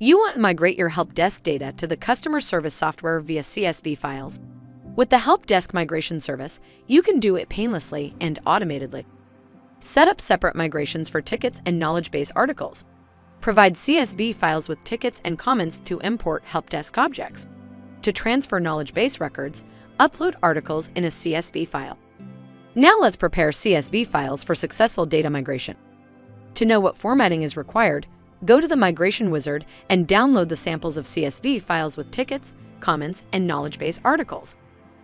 You want to migrate your help desk data to the customer service software via CSV files. With the help desk migration service, you can do it painlessly and automatedly. Set up separate migrations for tickets and knowledge base articles. Provide CSV files with tickets and comments to import help desk objects. To transfer knowledge base records, upload articles in a CSV file. Now let's prepare CSV files for successful data migration. To know what formatting is required, go to the Migration Wizard and download the samples of CSV files with tickets, comments, and knowledge base articles.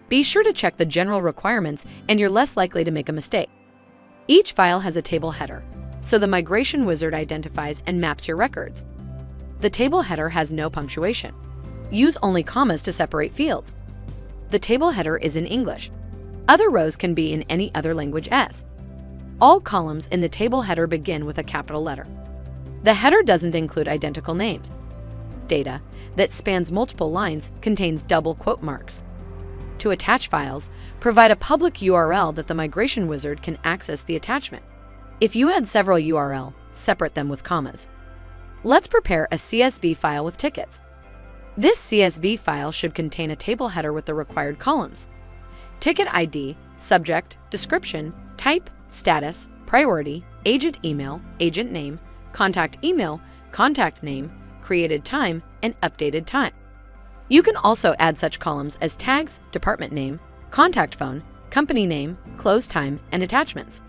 Be sure to check the general requirements and you're less likely to make a mistake. Each file has a table header, so the Migration Wizard identifies and maps your records. The table header has no punctuation. Use only commas to separate fields. The table header is in English. Other rows can be in any other language as. All columns in the table header begin with a capital letter. The header doesn't include identical names. Data that spans multiple lines contains double quote marks. To attach files, provide a public URL that the Migration Wizard can access the attachment. If you add several URL, separate them with commas. Let's prepare a CSV file with tickets. This CSV file should contain a table header with the required columns: ticket ID, subject, description, type, status, priority, agent email, agent name, contact email, contact name, created time, and updated time. You can also add such columns as tags, department name, contact phone, company name, close time, and attachments.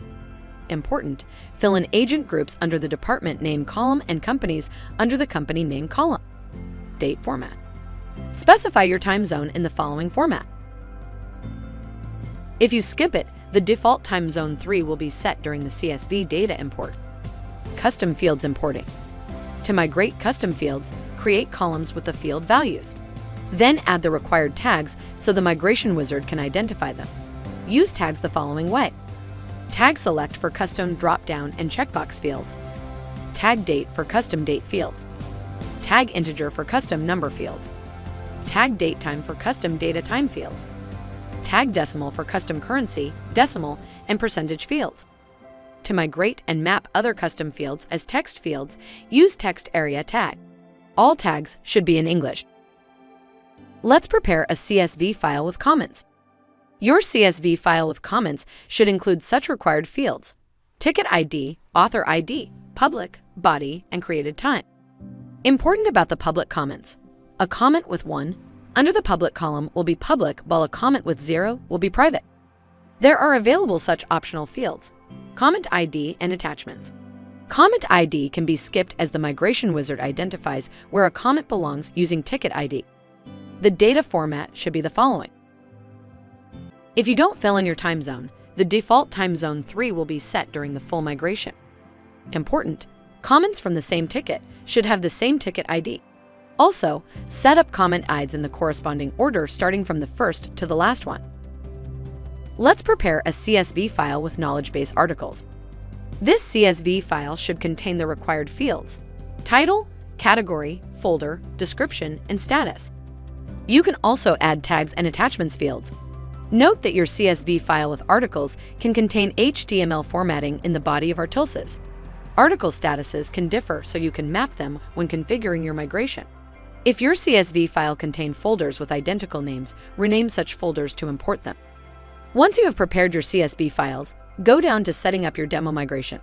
Important, fill in agent groups under the department name column and companies under the company name column. Date format. Specify your time zone in the following format. If you skip it, the default time zone 3 will be set during the CSV data import. Custom fields importing. To migrate custom fields, create columns with the field values. Then add the required tags so the Migration Wizard can identify them. Use tags the following way. Tag select for custom drop-down and checkbox fields. Tag date for custom date fields. Tag integer for custom number fields. Tag date time for custom data time fields. Tag decimal for custom currency, decimal, and percentage fields. To migrate and map other custom fields as text fields, use text area tag. All tags should be in English. Let's prepare a CSV file with comments. Your CSV file with comments should include such required fields: ticket ID, author ID, public, body, and created time. Important about the public comments. A comment with 1 under the public column will be public, while a comment with 0 will be private. There are available such optional fields: comment ID and attachments. Comment ID can be skipped as the Migration Wizard identifies where a comment belongs using ticket ID. The data format should be the following. If you don't fill in your time zone, the default time zone 3 will be set during the full migration. Important, comments from the same ticket should have the same ticket ID. Also, set up comment IDs in the corresponding order starting from the first to the last one. Let's prepare a CSV file with knowledge base articles. This CSV file should contain the required fields: title, category, folder, description, and status. You can also add tags and attachments fields. Note that your CSV file with articles can contain HTML formatting in the body of artilses. Article statuses can differ, so you can map them when configuring your migration. If your CSV file contains folders with identical names, rename such folders to import them. Once you have prepared your CSV files, go down to setting up your demo migration.